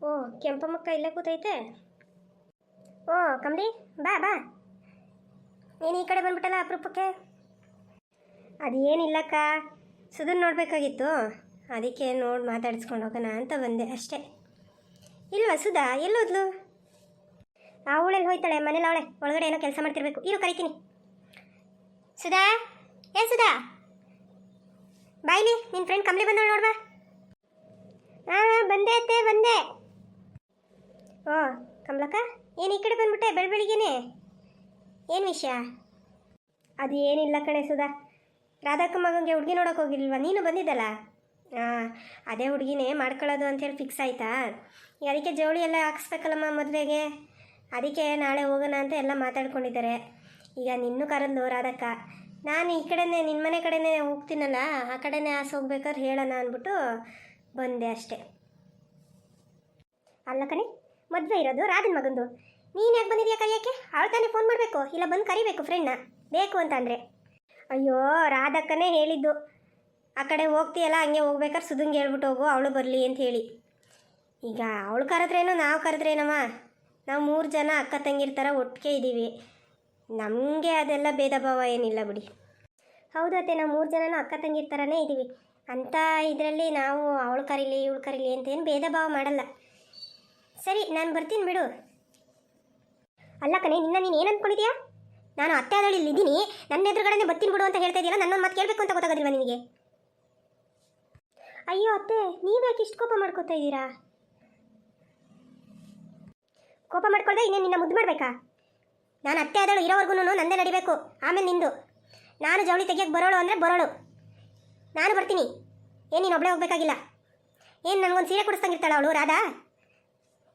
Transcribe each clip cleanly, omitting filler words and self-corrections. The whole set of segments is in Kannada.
ಓ ಕೆಂಪಮ್ಮಕ್ಕ ಇಲ್ಲೇ ಕೂತೈತೆ. ಓ ಕಮಲಿ, ಬಾ ಬಾ. ನೀನು ಈ ಕಡೆ ಬಂದ್ಬಿಟ್ಟಲ್ಲ ಅಪರೂಪಕ್ಕೆ. ಅದೇನಿಲ್ಲಕ್ಕ, ಸುಧನ್ ನೋಡಬೇಕಾಗಿತ್ತು, ಅದಕ್ಕೆ ನೋಡಿ ಮಾತಾಡಿಸ್ಕೊಂಡು ಹೋಗೋಣ ಅಂತ ಬಂದೆ ಅಷ್ಟೇ. ಇಲ್ವಾ ಸುಧಾ, ಎಲ್ಲೋದ್ಲು? ಅವಳೆಲ್ಲಿ ಹೋಯ್ತಾಳೆ, ಮನೇಲಿ ಅವಳೆ ಒಳಗಡೆ ಏನೋ ಕೆಲಸ ಮಾಡ್ತಿರ್ಬೇಕು. ಇರು ಕರಿತೀನಿ. ಸುಧಾ, ಏ ಸುಧಾ, ಬಾಯ್ಲಿ, ನಿನ್ನ ಫ್ರೆಂಡ್ ಕಮಲಿ ಬಂದವಳು ನೋಡ್ಬಾ. ಹಾಂ ಬಂದೆ ಅತ್ತೆ, ಬಂದೆ. ಓ ಕಮಲಕ್ಕ, ಏನು ಈ ಕಡೆ ಬಂದ್ಬಿಟ್ಟೆ ಬೆಳಬೆಳಿಗ್ಗೆನೆ? ಏನು ವಿಷಯ? ಅದು ಏನಿಲ್ಲ ಕಣೆ ಸುಧಾ, ರಾಧಾಕ್ಕ ಮಗನಿಗೆ ಹುಡುಗಿ ನೋಡೋಕೆ ಹೋಗಿಲ್ವಾ ನೀನು? ಬಂದಿದ್ದಲ್ಲ. ಹಾಂ, ಅದೇ ಹುಡುಗಿನೇ ಮಾಡ್ಕೊಳ್ಳೋದು ಅಂತೇಳಿ ಫಿಕ್ಸ್ ಆಯಿತಾ? ಈಗ ಅದಕ್ಕೆ ಜವಳಿ ಎಲ್ಲ ಹಾಕ್ಸ್ಬೇಕಲ್ಲಮ್ಮ ಮದುವೆಗೆ, ಅದಕ್ಕೆ ನಾಳೆ ಹೋಗೋಣ ಅಂತ ಎಲ್ಲ ಮಾತಾಡ್ಕೊಂಡಿದ್ದಾರೆ. ಈಗ ನಿನ್ನೂ ಕರೆದ್ಲು ರಾಧಕ್ಕ. ನಾನು ಈ ಕಡೆನೇ ನಿನ್ನ ಮನೆ ಕಡೆನೇ ಹೋಗ್ತೀನಲ್ಲ, ಆ ಕಡೆನೇ ಆಸೆ ಹೋಗ್ಬೇಕಾದ್ರೆ ಹೇಳೋಣ ಅಂದ್ಬಿಟ್ಟು ಬಂದೆ ಅಷ್ಟೇ. ಅಲ್ಲ ಕಣೆ, ಮದುವೆ ಇರೋದು ರಾಧನ ಮಗಂದು, ನೀನು ಯಾಕೆ ಬಂದಿದ್ಯಾ ಕೈಯಕ್ಕೆ? ಅವಳು ತಾನೇ ಫೋನ್ ಮಾಡಬೇಕು, ಇಲ್ಲ ಬಂದು ಕರಿಬೇಕು ಫ್ರೆಂಡ್ನ ಬೇಕು ಅಂತ ಅಂದರೆ. ಅಯ್ಯೋ ರಾಧಕ್ಕನೇ ಹೇಳಿದ್ದು, ಆ ಕಡೆ ಹೋಗ್ತೀಯಲ್ಲ ಹಂಗೆ ಹೋಗ್ಬೇಕಾದ್ರೆ ಸುಧಂಗೆ ಹೇಳ್ಬಿಟ್ಟು ಹೋಗು, ಅವಳು ಬರಲಿ ಅಂತ ಹೇಳಿ. ಈಗ ಅವಳು ಕರೆದ್ರೇನೋ ನಾವು ಕರೆದ್ರೇನಮ್ಮ, ನಾವು 3 ಜನ ಅಕ್ಕ ತಂಗಿರ ಥರ ಒಟ್ಟಿಗೆ ಇದ್ದೀವಿ, ನಮಗೆ ಅದೆಲ್ಲ ಭೇದ ಭಾವ ಏನಿಲ್ಲ ಬಿಡಿ. ಹೌದು ಅತ್ತೆ, ನಾವು 3 ಜನನೂ ಅಕ್ಕ ತಂಗಿರ ಥರನೇ ಇದ್ದೀವಿ ಅಂತ ಇದರಲ್ಲಿ ನಾವು ಅವಳು ಕರೀಲಿ ಇವಳು ಕರೀಲಿ ಅಂತೇನು ಭೇದ ಭಾವ ಮಾಡಲ್ಲ. ಸರಿ ನಾನು ಬರ್ತೀನಿ ಬಿಡು. ಅಲ್ಲ ಕಣೆ, ನೀನು ಏನು ಅಂದ್ಕೊಂಡಿದ್ಯಾ? ನಾನು ಅತ್ತೆ ಆದಳು ಇಲ್ಲಿದ್ದೀನಿ, ನನ್ನ ಎದುರುಗಡೆನೇ ಬರ್ತೀನಿ ಬಿಡು ಅಂತ ಹೇಳ್ತಾ ಇದೆಯಲ್ಲ, ನನ್ನೊಂದು ಮಾತು ಕೇಳಬೇಕು ಅಂತ ಗೊತ್ತಾಗೋದಿಲ್ವಾ ನಿನಗೆ? ಅಯ್ಯೋ ಅತ್ತೆ, ನೀವು ಯಾಕೆ ಇಷ್ಟು ಕೋಪ ಮಾಡ್ಕೋತಾ ಇದ್ದೀರಾ? ಕೋಪ ಮಾಡ್ಕೊಳ್ದೆ ಇನ್ನೇನು ನಿನ್ನ ಮುದ್ದು ಮಾಡಬೇಕಾ? ನಾನು ಅತ್ತೆ ಆದಳು ಇರೋವರೆಗೂ ನಂದೇ ನಡಿಬೇಕು, ಆಮೇಲೆ ನಿಂದು. ನಾನು ಜವಳಿ ತೆಗಿಯೋಕ್ಕೆ ಬರೋಳು ಅಂದರೆ ಬರೋಳು, ನಾನು ಬರ್ತೀನಿ. ಏನು ನೀನು ಒಬ್ಬಳೇ ಹೋಗ್ಬೇಕಾಗಿಲ್ಲ. ಏನು ನನಗೊಂದು ಸೀರೆ ಕೊಡಿಸ್ತಂಗಿರ್ತಾಳೆ ಅವಳು ರಾಧಾ?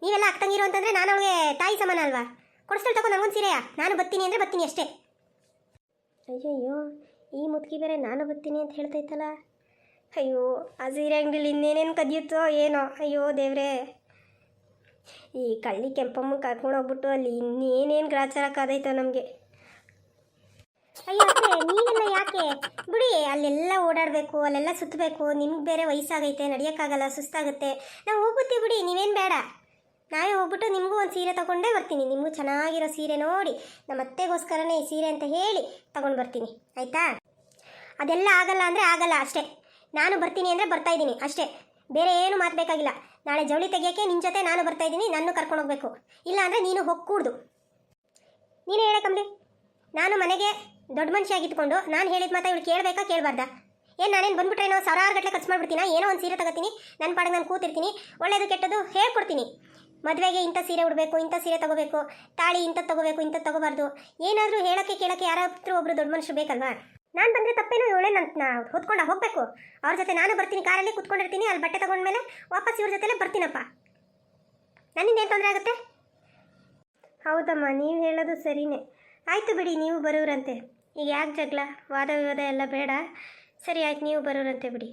ನೀವೆಲ್ಲ ಅಕ್ಕಂಗಿರು ಅಂತಂದರೆ ನಾನು ಅವಳಿಗೆ ತಾಯಿ ಸಮಾನ ಅಲ್ವಾ? ಕೊಡಿಸ್ತಾಳೆ ತಗೋ ನನಗೊಂದು ಸೀರೆಯಾ? ನಾನು ಬರ್ತೀನಿ ಅಂದರೆ ಬರ್ತೀನಿ ಅಷ್ಟೇ. ಅಯ್ಯಯ್ಯೋ, ಈ ಮುದುಕಿ ಬೇರೆ ನಾನು ಬರ್ತೀನಿ ಅಂತ ಹೇಳ್ತೈತಲ್ಲ. ಅಯ್ಯೋ, ಆ ಸೀರೆ ಅಂಗಡಿಲಿ ಇನ್ನೇನೇನು ಕದಿಯುತ್ತೋ ಏನೋ. ಅಯ್ಯೋ ದೇವ್ರೇ, ಈ ಕಳ್ಳಿ ಕೆಂಪಮ್ಮ ಕರ್ಕೊಂಡು ಹೋಗ್ಬಿಟ್ಟು ಅಲ್ಲಿ ಇನ್ನೇನೇನು ಗ್ರಾಚಾರ ಕಾದೈತೋ ನಮಗೆ. ಅಯ್ಯೋ ಅತ್ತೆ, ನೀವೆಲ್ಲ ಯಾಕೆ ಬಿಡಿ, ಅಲ್ಲೆಲ್ಲ ಓಡಾಡಬೇಕು, ಅಲ್ಲೆಲ್ಲ ಸುತ್ತಬೇಕು, ನಿಮ್ಗೆ ಬೇರೆ ವಯಸ್ಸಾಗೈತೆ, ನಡೆಯೋಕ್ಕಾಗಲ್ಲ, ಸುಸ್ತಾಗುತ್ತೆ. ನಾವು ಹೋಗ್ಬಿಡ್ತೀವಿ ಬಿಡಿ, ನೀವೇನು ಬೇಡ. ನಾವೇ ಹೋಗ್ಬಿಟ್ಟು ನಿಮಗೂ ಒಂದು ಸೀರೆ ತೊಗೊಂಡೇ ಬರ್ತೀನಿ. ನಿಮಗೂ ಚೆನ್ನಾಗಿರೋ ಸೀರೆ ನೋಡಿ ನಮ್ಮ ಅತ್ತೆಗೋಸ್ಕರನೇ ಈ ಸೀರೆ ಅಂತ ಹೇಳಿ ತೊಗೊಂಡು ಬರ್ತೀನಿ, ಆಯಿತಾ? ಅದೆಲ್ಲ ಆಗಲ್ಲ ಅಂದರೆ ಆಗಲ್ಲ ಅಷ್ಟೇ. ನಾನು ಬರ್ತೀನಿ ಅಂದರೆ ಬರ್ತಾಯಿದ್ದೀನಿ ಅಷ್ಟೇ, ಬೇರೆ ಏನು ಮಾತು ಬೇಕಾಗಿಲ್ಲ. ನಾಳೆ ಜವಳಿ ತೆಗಿಯೋಕ್ಕೆ ನಿನ್ನ ಜೊತೆ ನಾನು ಬರ್ತಾಯಿದ್ದೀನಿ, ನಾನು ಕರ್ಕೊಂಡು ಹೋಗಬೇಕು. ಇಲ್ಲ ಅಂದರೆ ನೀನು ಹೋಗ್ಕೂಡ್ದು. ನೀನೇ ಹೇಳ ಕಮ್ಲಿ, ನಾನು ಮನೆಗೆ ದೊಡ್ಡ ಮನುಷ್ಯಾಗಿಟ್ಕೊಂಡು ನಾನು ಹೇಳಿದ ಮಾತಾ ಇವಳು ಕೇಳಬೇಕಾ ಕೇಳಬಾರ್ದಾ? ಏನು ನಾನೇನು ಬಂದ್ಬಿಟ್ರೆ ಏನೋ 1000 ಗಟ್ಟಲೆ ಖರ್ಚು ಮಾಡಿಬಿಡ್ತೀನ? ಏನೋ ಒಂದು ಸೀರೆ ತಗೋತೀನಿ, ನನ್ನ ಪಾಡಿಗೆ ನಾನು ಕೂತಿರ್ತೀನಿ, ಒಳ್ಳೇದು ಕೆಟ್ಟದ್ದು ಹೇಳ್ಕೊಡ್ತೀನಿ. ಮದುವೆಗೆ ಇಂಥ ಸೀರೆ ಉಡಬೇಕು, ಇಂಥ ಸೀರೆ ತೊಗೋಬೇಕು, ತಾಳಿ ಇಂಥದ್ದು ತೊಗೋಬೇಕು, ಇಂಥದ್ದು ತೊಗೋಬಾರ್ದು, ಏನಾದರೂ ಹೇಳೋಕ್ಕೆ ಕೇಳೋಕ್ಕೆ ಯಾರಾದ್ರೂ ಒಬ್ಬರು ದೊಡ್ಡ ಮನುಷ್ಯರು ಬೇಕಲ್ವಾ? ನಾನು ಬಂದರೆ ತಪ್ಪೇನೋ, ಇವಳೇ ನನ್ನ ಹೊತ್ಕೊಂಡು ಹೋಗಬೇಕು. ಅವ್ರ ಜೊತೆ ನಾನು ಬರ್ತೀನಿ, ಕಾರಲ್ಲಿ ಕೂತ್ಕೊಂಡಿರ್ತೀನಿ, ಅಲ್ಲಿ ಬಟ್ಟೆ ತೊಗೊಂಡ್ಮೇಲೆ ವಾಪಸ್ ಇವ್ರ ಜೊತೆಲೇ ಬರ್ತೀನಪ್ಪ. ನನ್ನಿಂದ ಏನು ತೊಂದರೆ ಆಗುತ್ತೆ? ಹೌದಮ್ಮ, ನೀವು ಹೇಳೋದು ಸರಿಯೇ. ಆಯಿತು ಬಿಡಿ, ನೀವು ಬರೋರಂತೆ. ಈಗ ಯಾಕೆ ಜಗಳ, ವಾದ ವಿವಾದ ಎಲ್ಲ ಬೇಡ. ಸರಿ ಆಯ್ತು, ನೀವು ಬರೋರಂತೆ ಬಿಡಿ.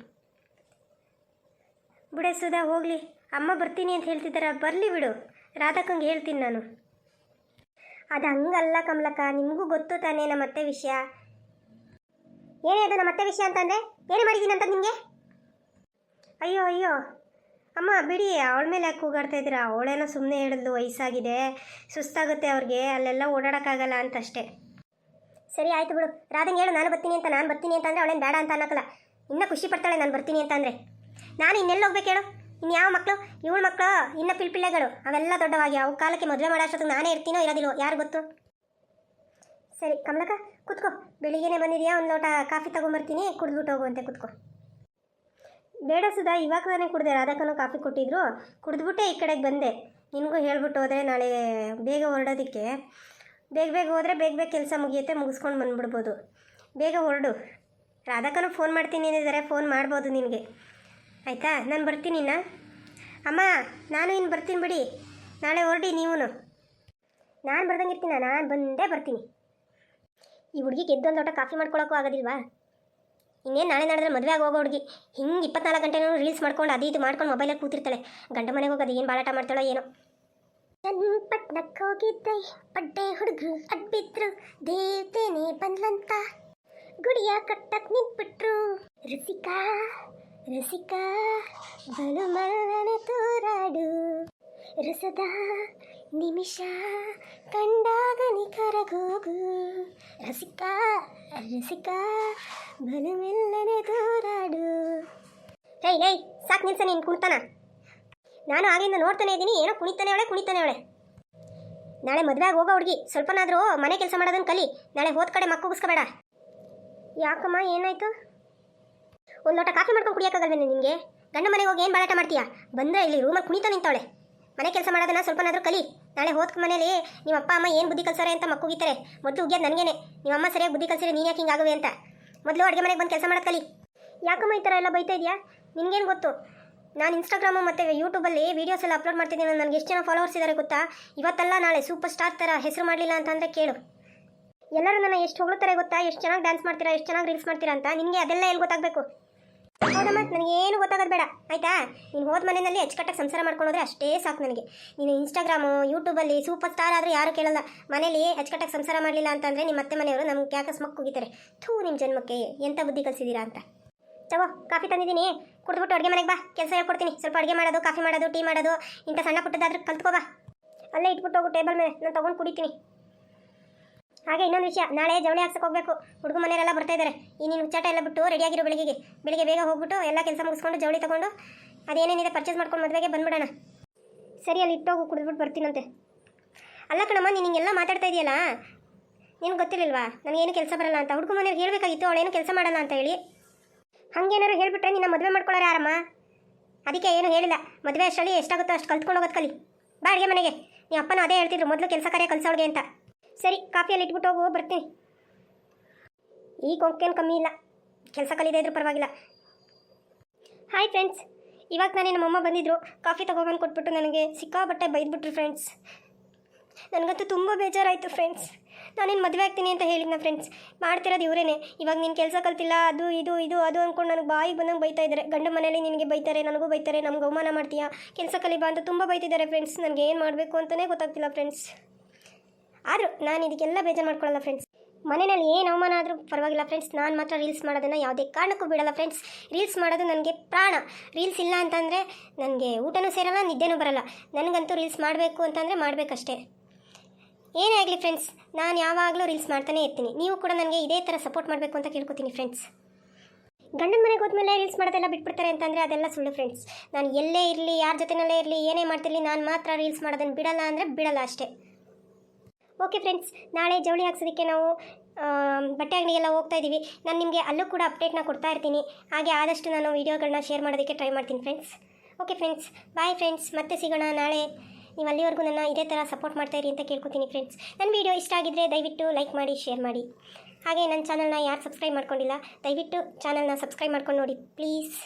ಬಿಡೆ ಸುಧಾ, ಹೋಗಲಿ. ಅಮ್ಮ ಬರ್ತೀನಿ ಅಂತ ಹೇಳ್ತಿದ್ದಾರ, ಬರಲಿ ಬಿಡು. ರಾಧಕ್ಕಂಗೆ ಹೇಳ್ತೀನಿ ನಾನು. ಅದು ಹಂಗಲ್ಲ ಕಮಲಕ್ಕ, ನಿಮಗೂ ಗೊತ್ತು ತಾನೇ ನಮ್ಮ ಅತ್ತೆ ವಿಷಯ. ಏನೇ ಅದು ನಮ್ಮ ಅತ್ತೆ ವಿಷಯ ಅಂತಂದರೆ ಏನೇ ಮಾಡಿದ್ದೀನಿ ಅಂತ ನಿಮಗೆ? ಅಯ್ಯೋ ಅಯ್ಯೋ ಅಮ್ಮ ಬಿಡಿ, ಅವಳ ಮೇಲೆ ಯಾಕೆ ಕೂಗಾಡ್ತಾ ಇದ್ದೀರಾ? ಅವಳೇನೋ ಸುಮ್ಮನೆ ಹೇಳಿದ್ಲು, ವಯಸ್ಸಾಗಿದೆ, ಸುಸ್ತಾಗುತ್ತೆ ಅವ್ರಿಗೆ, ಅಲ್ಲೆಲ್ಲ ಓಡಾಡೋಕ್ಕಾಗಲ್ಲ ಅಂತಷ್ಟೇ. ಸರಿ ಆಯಿತು ಬಿಡು. ರಾಧಂಗೆ ಹೇಳು ನಾನು ಬರ್ತೀನಿ ಅಂತ. ನಾನು ಬರ್ತೀನಿ ಅಂತಂದರೆ ಅವಳೇನು ಬೇಡ ಅಂತ ಅನ್ನೋಕ್ಕಲ್ಲ, ಇನ್ನೂ ಖುಷಿ ಪಡ್ತಾಳೆ ನಾನು ಬರ್ತೀನಿ ಅಂತ ಅಂದರೆ. ನಾನು ಇನ್ನೆಲ್ಲ ಹೋಗ್ಬೇಕು ಹೇಳು? ಇನ್ನು ಯಾವ ಮಕ್ಕಳು? ಇವಳ ಮಕ್ಕಳು ಇನ್ನು ಪಿಳ್ಪಿಳ್ಳೆಗಳು, ಅವೆಲ್ಲ ದೊಡ್ಡವಾಗಿ ಅವು ಕಾಲಕ್ಕೆ ಮದುವೆ ಮಾಡೋ ಅಷ್ಟೊತ್ತಿಗೆ ನಾನೇ ಇರ್ತೀನೋ ಇರೋದಿಲ್ವೋ ಯಾರು ಗೊತ್ತು. ಸರಿ ಕಮಲಕ್ಕ, ಕುತ್ಕೋ. ಬೆಳಿಗ್ಗೆನೇ ಬಂದಿದೆಯಾ, ಒಂದು ಲೋಟ ಕಾಫಿ ತೊಗೊಂಬರ್ತೀನಿ, ಕುಡಿದ್ಬಿಟ್ಟು ಹೋಗುವಂತೆ, ಕುತ್ಕೋ. ಬೇಡ ಸುಧಾ, ಇವಾಗ ತಾನೇ ಕುಡಿದೆ. ರಾಧಕ್ಕನೂ ಕಾಫಿ ಕೊಟ್ಟಿದ್ರು, ಕುಡಿದ್ಬಿಟ್ಟೆ ಈ ಕಡೆಗೆ ಬಂದೆ. ನಿನಗೂ ಹೇಳ್ಬಿಟ್ಟು ಹೋದರೆ ನಾಳೆ ಬೇಗ ಹೊರಡೋದಕ್ಕೆ, ಬೇಗ ಬೇಗ ಹೋದರೆ ಬೇಗ ಬೇಗ ಕೆಲಸ ಮುಗಿಯುತ್ತೆ, ಮುಗಿಸ್ಕೊಂಡು ಬಂದುಬಿಡ್ಬೋದು. ಬೇಗ ಹೊರಡು. ರಾಧಕ್ಕನೂ ಫೋನ್ ಮಾಡ್ತೀನಿ ಅಂದಿದ್ದಾರೆ, ಫೋನ್ ಮಾಡ್ಬೋದು ನಿನಗೆ, ಆಯಿತಾ? ನಾನು ಬರ್ತೀನಿ ಇನ್ನು. ಅಮ್ಮ ನಾನು ಇನ್ನು ಬರ್ತೀನಿ ಬಿಡಿ, ನಾಳೆ ಹೊರಡಿ ನೀವು. ನಾನು ಬರ್ದಂಗೆ ಇರ್ತೀನ? ನಾನು ಬಂದೇ ಬರ್ತೀನಿ. ಈ ಹುಡುಗಿಗೆ ಎದ್ದೊಂದು ಲೋಟ ಕಾಫಿ ಮಾಡ್ಕೊಳಕ್ಕೂ ಆಗೋದಿಲ್ವಾ? ಇನ್ನೇನು ನಾಳೆ ನಾಡಿದ್ರೆ ಮದುವೆ ಆಗಿ ಹೋಗೋ ಹುಡುಗಿ ಹಿಂಗೆ 24 ಗಂಟೆನೂ ರೀಲ್ಸ್ ಮಾಡ್ಕೊಂಡು ಅದು ಇದು ಮಾಡ್ಕೊಂಡು ಮೊಬೈಲಲ್ಲಿ ಕೂತಿರ್ತಾಳೆ. ಗಂಡ ಮನೆಗೆ ಹೋಗೋದು ಏನು ಬಾಳಾಟ ಮಾಡ್ತಾಳೋ ಏನೋ. ಪಟ್ನಕ್ಕೆ ಹೋಗಿದ್ದೆ, ಪಡ್ಡೆ ಹುಡುಗರು ಅಡ್ಬಿದ್ರು, ದೇವತೆನೇ ಬಂದ್ಲಂತ ಗುಡಿಯ ಕಟ್ಟಕ್ಕೆ ನಿಂತ್ಬಿಟ್ರು. ರಸಿಕಾ ರಸಿಕಾ ಬಲು ಮನ ತೋರಾಡು. ರಸದ ನಿಮಿಷ ಕಂಡಾಗ ನಿಖರಗೋಗು ರಸಿಕ ರಸಿಕ ಬಲಮೆಲ್ಲನೆ ದೂರಾಡು. ಲೈ ಸಾಕು ನಿಲ್ಸ ನೀನು ಕುಣಿತಾನ. ನಾನು ಆಗಿಂದ ನೋಡ್ತಾನೆ ಇದ್ದೀನಿ, ಏನೋ ಕುಣಿತಾನೆ ಅವಳೆ. ನಾಳೆ ಮದುವೆಗೆ ಹೋಗೋ ಹುಡುಗಿ, ಸ್ವಲ್ಪನಾದರೂ ಮನೆ ಕೆಲಸ ಮಾಡೋದನ್ನು ಕಲಿ. ನಾಳೆ ಹೋದ ಕಡೆ ಮಕ್ಕಳಿಸ್ಕೋಬೇಡ. ಯಾಕಮ್ಮ ಏನಾಯ್ತು? ಒಂದು ಲೋಟ ಕಾಫಿ ಮಾಡ್ಕೊಂಡು ಕುಡಿಯೋಕ್ಕಾಗಲ್ವೇನೆ ನಿನಗೆ? ಗಂಡ ಮನೆಗೆ ಹೋಗಿ ಏನು ಬಾಳಾಟ ಮಾಡ್ತೀಯಾ? ಬಂದರೆ ಇಲ್ಲಿ ರೂಮಲ್ಲಿ ಕುಣಿತಾ ನಿಂತವಳೆ. ಮನೆ ಕೆಲಸ ಮಾಡೋದನ್ನ ಸ್ವಲ್ಪನಾದರೂ ಕಲಿ. ನಾಳೆ ಹೋದ ಮನೇಲಿ ನಿಮ್ಮ ಅಪ್ಪ ಅಮ್ಮ ಏನು ಬುದ್ಧಿ ಕಲ್ಸಾರೆ ಅಂತ ಮಕ್ಕಳಿತಾರೆ. ಮೊದಲು ಉಗ್ಯೋದು ನನಗೇನೆ. ನಿಮ್ಮ ಅಮ್ಮ ಸರಿಯಾಗಿ ಬುದ್ಧಿ ಕಲ್ಸಿದ್ರೆ ನೀನು ಯಾಕೆ ಹಿಂಗಾಗುವೆ ಅಂತ. ಮೊದಲು ಅಡುಗೆ ಮನೆಗೆ ಬಂದು ಕೆಲಸ ಮಾಡೋದು ಕಲಿ. ಯಾಕಮ್ಮ ಈ ಥರ ಎಲ್ಲ ಬೈತಾ ಇದೆಯಾ? ನಿನಗೇನು ಗೊತ್ತು? ನಾನು ಇನ್ಸ್ಟಾಗ್ರಾಮು ಮತ್ತು ಯೂಟ್ಯೂಬಲ್ಲಿ ವೀಡಿಯೋಸ್ ಎಲ್ಲ ಅಪ್ಲೋಡ್ ಮಾಡ್ತಿದ್ದೀನಿ. ನನಗೆ ಎಷ್ಟು ಜನ ಫಾಲೋವರ್ಸ್ ಇದ್ದಾರೆ ಗೊತ್ತಾ? ಇವತ್ತಲ್ಲ ನಾಳೆ ಸೂಪರ್ ಸ್ಟಾರ್ ಥರ ಹೆಸರು ಮಾಡಲಿಲ್ಲ ಅಂತಂದರೆ ಕೇಳು. ಎಲ್ಲರೂ ನನ್ನ ಎಷ್ಟು ಹೊಗಳ್ತಾರೆ ಗೊತ್ತಾ? ಎಷ್ಟು ಚೆನ್ನಾಗಿ ಡ್ಯಾನ್ಸ್ ಮಾಡ್ತೀರಾ, ಎಷ್ಟು ಚೆನ್ನಾಗಿ ರೀಲ್ಸ್ ಮಾಡ್ತೀರಾ ಅಂತ. ನಿನಗೆ ಅದೆಲ್ಲ ಎಲ್ಲಿ ಗೊತ್ತಾಗಬೇಕು? ಹೌದಮ್ಮ, ನನಗೇನು ಗೊತ್ತಾಗೋದು ಬೇಡ ಆಯಿತಾ? ನೀನು ಹೋದ ಮನೆಯಲ್ಲಿ ಅಚ್ಚುಕಟ್ಟಾಗಿ ಸಂಸಾರ ಮಾಡ್ಕೊಂಡೋದ್ರೆ ಅಷ್ಟೇ ಸಾಕು ನನಗೆ. ನೀನು ಇನ್ಸ್ಟಾಗ್ರಾಮು ಯೂಟ್ಯೂಬಲ್ಲಿ ಸೂಪರ್ ಸ್ಟಾರ್ ಆದರೆ ಯಾರು ಕೇಳಲ್ಲ. ಮನೇಲಿ ಅಚ್ಚುಕಟ್ಟಾಗಿ ಸಂಸಾರ ಮಾಡಲಿಲ್ಲ ಅಂತಂದರೆ ನಿಮ್ಮ ಅತ್ತೆ ಮನೆಯವರು ನಮ್ಗೆ ಕ್ಯಾಕಸ್ ಮಕ್ಕ ಹೋಗಿತಾರೆ. ಥೂ, ನಿಮ್ಮ ಜನ್ಮಕ್ಕೆ ಎಂಥ ಬುದ್ಧಿ ಕಲಿಸಿದ್ದೀರಾ ಅಂತ. ತಗೋ ಕಾಫಿ ತಂದಿದ್ದೀನಿ, ಕುಡಿದ್ಬಿಟ್ಟು ಅಡುಗೆ ಮನೆಗೆ ಬಾ. ಕೆಲಸ ಹೇಳ್ಕೊಡ್ತೀನಿ. ಸ್ವಲ್ಪ ಅಡುಗೆ ಮಾಡೋದು, ಕಾಫಿ ಮಾಡೋದು, ಟೀ ಮಾಡೋದು, ಇಂಥ ಸಣ್ಣ ಪುಟ್ಟದಾದ್ರೂ ಕಲ್ತ್ಕೋ ಬಾ. ಅಲ್ಲೇ ಇಟ್ಬಿಟ್ಟು ಹೋಗು ಟೇಬಲ್ ಮೇಲೆ, ನಾನು ತೊಗೊಂಡು ಕುಡಿತೀನಿ. ಹಾಗೆ ಇನ್ನೊಂದು ವಿಷಯ, ನಾಳೆ ಜವಳಿ ಹಾಕ್ಸಕ್ಕೆ ಹೋಗಬೇಕು. ಹುಡುಗ ಮನೆಯವರೆಲ್ಲ ಬರ್ತಾ ಇದ್ದಾರೆ. ಈ ನೀನು ಹುಚ್ಚಾಟ ಎಲ್ಲ ಬಿಟ್ಟು ರೆಡಿಯಾಗಿರೋ ಬೆಳಿಗ್ಗೆ ಬೇಗ ಹೋಗ್ಬಿಟ್ಟು ಎಲ್ಲ ಕೆಲಸ ಮುಗಿಸ್ಕೊಂಡು ಜವಳಿ ತೊಗೊಂಡು ಅದೇನೇನಿದೆ ಪರ್ಚೇಸ್ ಮಾಡ್ಕೊಂಡು ಮದುವೆಗೆ ಬಂದ್ಬಿಡೋಣ. ಸರಿ, ಅಲ್ಲಿ ಇಟ್ಟೋಗು, ಕುಡಿದ್ಬಿಟ್ಟು ಬರ್ತೀನಂತೆ. ಅಲ್ಲ ಕಣಮ್ಮ, ನೀನು ಹಿಂಗೆಲ್ಲ ಮಾತಾಡ್ತಾ ಇದೆಯಲ್ಲ, ನಿನಗೆ ಗೊತ್ತಿರಲಿಲ್ವಾ ನನಗೇನು ಕೆಲಸ ಬರಲ್ಲ ಅಂತ? ಹುಡುಗ ಮನೆಯವ್ರಿಗೆ ಹೇಳಬೇಕಾಗಿತ್ತು ಅವಳೇನು ಕೆಲಸ ಮಾಡಲ್ಲ ಅಂತ ಹೇಳಿ. ಹಾಗೇನಾದ್ರು ಹೇಳಿಬಿಟ್ರೆ ನಿನ್ನ ಮದುವೆ ಮಾಡ್ಕೊಳ್ಳೋರು ಯಾರಮ್ಮ? ಅದಕ್ಕೆ ಏನು ಹೇಳಿಲ್ಲ. ಮದುವೆ ಅಷ್ಟರಲ್ಲಿ ಎಷ್ಟಾಗುತ್ತೋ ಅಷ್ಟು ಕಲ್ತ್ಕೊಂಡು ಹೋಗೋದು ಕಲಿ. ಬಾ ಅಡುಗೆ ಮನೆಗೆ. ನೀವು ಅಪ್ಪನೂ ಅದೇ ಹೇಳ್ತಿದ್ರು, ಮೊದಲು ಕೆಲಸ ಕಾರ್ಯ ಕಲ್ಸೋಳಿಗೆ ಅಂತ. ಸರಿ, ಕಾಫಿಯಲ್ಲಿ ಇಟ್ಬಿಟ್ಟು ಹೋಗು, ಬರ್ತೀನಿ. ಈ ಕೊಂಕೇನು ಕಮ್ಮಿ ಇಲ್ಲ, ಕೆಲಸ ಕಲಿದೇ ಇದ್ರೂ ಪರವಾಗಿಲ್ಲ. ಹಾಯ್ ಫ್ರೆಂಡ್ಸ್, ಇವಾಗ ನಾನೇ ನಮ್ಮಮ್ಮ ಬಂದಿದ್ದರು. ಕಾಫಿ ತೊಗೊಬಂದು ಕೊಟ್ಬಿಟ್ಟು ನನಗೆ ಸಿಕ್ಕಾಬಟ್ಟೆ ಬೈದ್ಬಿಟ್ರು ಫ್ರೆಂಡ್ಸ್. ನನಗಂತೂ ತುಂಬ ಬೇಜಾರಾಯಿತು ಫ್ರೆಂಡ್ಸ್. ನಾನೇನು ಮದುವೆ ಆಗ್ತೀನಿ ಅಂತ ಹೇಳಿದ್ನ ಫ್ರೆಂಡ್ಸ್, ಮಾಡ್ತಿರೋದು ಇವರೇನೆ. ಇವಾಗ ನೀನು ಕೆಲಸ ಕಲ್ತಿಲ್ಲ, ಅದು ಇದು ಅದು ಅಂದ್ಕೊಂಡು ನನಗೆ ಬಾಯಿಗೆ ಬಂದಂಗೆ ಬೈತಾ ಇದ್ದಾರೆ. ಗಂಡ ಮನೇಲಿ ನಿನಗೆ ಬೈತಾರೆ, ನನಗೂ ಬೈತಾರೆ, ನಮ್ಗೆ ಅವಮಾನ ಮಾಡ್ತೀಯಾ, ಕೆಲಸ ಕಲಿಬಾ ಅಂತ ತುಂಬ ಬೈತಿದ್ದಾರೆ ಫ್ರೆಂಡ್ಸ್. ನನಗೆ ಏನು ಮಾಡಬೇಕು ಅಂತಲೇ ಗೊತ್ತಾಗ್ತಿಲ್ಲ ಫ್ರೆಂಡ್ಸ್. ಆದರೂ ನಾನು ಇದಕ್ಕೆಲ್ಲ ಬೇಜಾರು ಮಾಡ್ಕೊಳ್ಳಲ್ಲ ಫ್ರೆಂಡ್ಸ್. ಮನೆಯಲ್ಲಿ ಏನು ಅವಮಾನ ಆದರೂ ಪರವಾಗಿಲ್ಲ ಫ್ರೆಂಡ್ಸ್. ನಾನು ಮಾತ್ರ ರೀಲ್ಸ್ ಮಾಡೋದನ್ನು ಯಾವುದೇ ಕಾರಣಕ್ಕೂ ಬಿಡಲ್ಲ ಫ್ರೆಂಡ್ಸ್. ರೀಲ್ಸ್ ಮಾಡೋದು ನನಗೆ ಪ್ರಾಣ. ರೀಲ್ಸ್ ಇಲ್ಲ ಅಂತಂದರೆ ನನಗೆ ಊಟನೂ ಸೇರಲ್ಲ, ನಿದ್ದೆನೂ ಬರಲ್ಲ. ನನಗಂತೂ ರೀಲ್ಸ್ ಮಾಡಬೇಕು ಅಂತಂದರೆ ಮಾಡಬೇಕಷ್ಟೇ. ಏನೇ ಆಗಲಿ ಫ್ರೆಂಡ್ಸ್, ನಾನು ಯಾವಾಗಲೂ ರೀಲ್ಸ್ ಮಾಡ್ತಾನೆ ಇರ್ತೀನಿ. ನೀವು ಕೂಡ ನನಗೆ ಇದೇ ಥರ ಸಪೋರ್ಟ್ ಮಾಡಬೇಕು ಅಂತ ಕೇಳ್ಕೊತೀನಿ ಫ್ರೆಂಡ್ಸ್. ಗಂಡನ ಮನೆಗೆ ಹೋದ್ಮೇಲೆ ರೀಲ್ಸ್ ಮಾಡೋದೆಲ್ಲ ಬಿಟ್ಬಿಡ್ತಾರೆ ಅಂತಂದರೆ ಅದೆಲ್ಲ ಸುಳ್ಳು ಫ್ರೆಂಡ್ಸ್. ನಾನು ಎಲ್ಲೇ ಇರಲಿ, ಯಾರ ಜೊತೆನಲ್ಲೇ ಇರಲಿ, ಏನೇ ಮಾಡ್ತಿರಲಿ, ನಾನು ಮಾತ್ರ ರೀಲ್ಸ್ ಮಾಡೋದನ್ನು ಬಿಡಲ್ಲ ಅಂದರೆ ಬಿಡಲ್ಲ ಅಷ್ಟೇ. ಓಕೆ ಫ್ರೆಂಡ್ಸ್, ನಾಳೆ ಜವಳಿ ಹಾಕ್ಸೋದಕ್ಕೆ ನಾವು ಬಟ್ಟೆ ಅಂಗಡಿಗೆಲ್ಲ ಹೋಗ್ತಾ ಇದ್ದೀವಿ. ನಾನು ನಿಮಗೆ ಅಲ್ಲೂ ಕೂಡ ಅಪ್ಡೇಟ್ನ ಕೊಡ್ತಾ ಇರ್ತೀನಿ. ಹಾಗೆ ಆದಷ್ಟು ನಾನು ವೀಡಿಯೋಗಳನ್ನ ಶೇರ್ ಮಾಡೋದಕ್ಕೆ ಟ್ರೈ ಮಾಡ್ತೀನಿ friends. Okay friends, bye friends, ಮತ್ತೆ ಸಿಗೋಣ ನಾಳೆ. ನೀವು ಅಲ್ಲಿವರೆಗೂ ನನ್ನ ಇದೇ ಥರ ಸಪೋರ್ಟ್ ಮಾಡ್ತಾಯಿರಿ ಅಂತ ಕೇಳ್ಕೊತೀನಿ ಫ್ರೆಂಡ್ಸ್. ನನ್ನ ವೀಡಿಯೋ ಇಷ್ಟ ಆಗಿದ್ದರೆ ದಯವಿಟ್ಟು ಲೈಕ್ ಮಾಡಿ, ಶೇರ್ ಮಾಡಿ. ಹಾಗೆ ನನ್ನ ಚಾನಲ್ನ ಯಾರು ಸಬ್ಸ್ಕ್ರೈಬ್ ಮಾಡ್ಕೊಂಡಿಲ್ಲ, ದಯವಿಟ್ಟು ಚಾನಲ್ನ ಸಬ್ಸ್ಕ್ರೈಬ್ ಮಾಡ್ಕೊಂಡು ನೋಡಿ ಪ್ಲೀಸ್.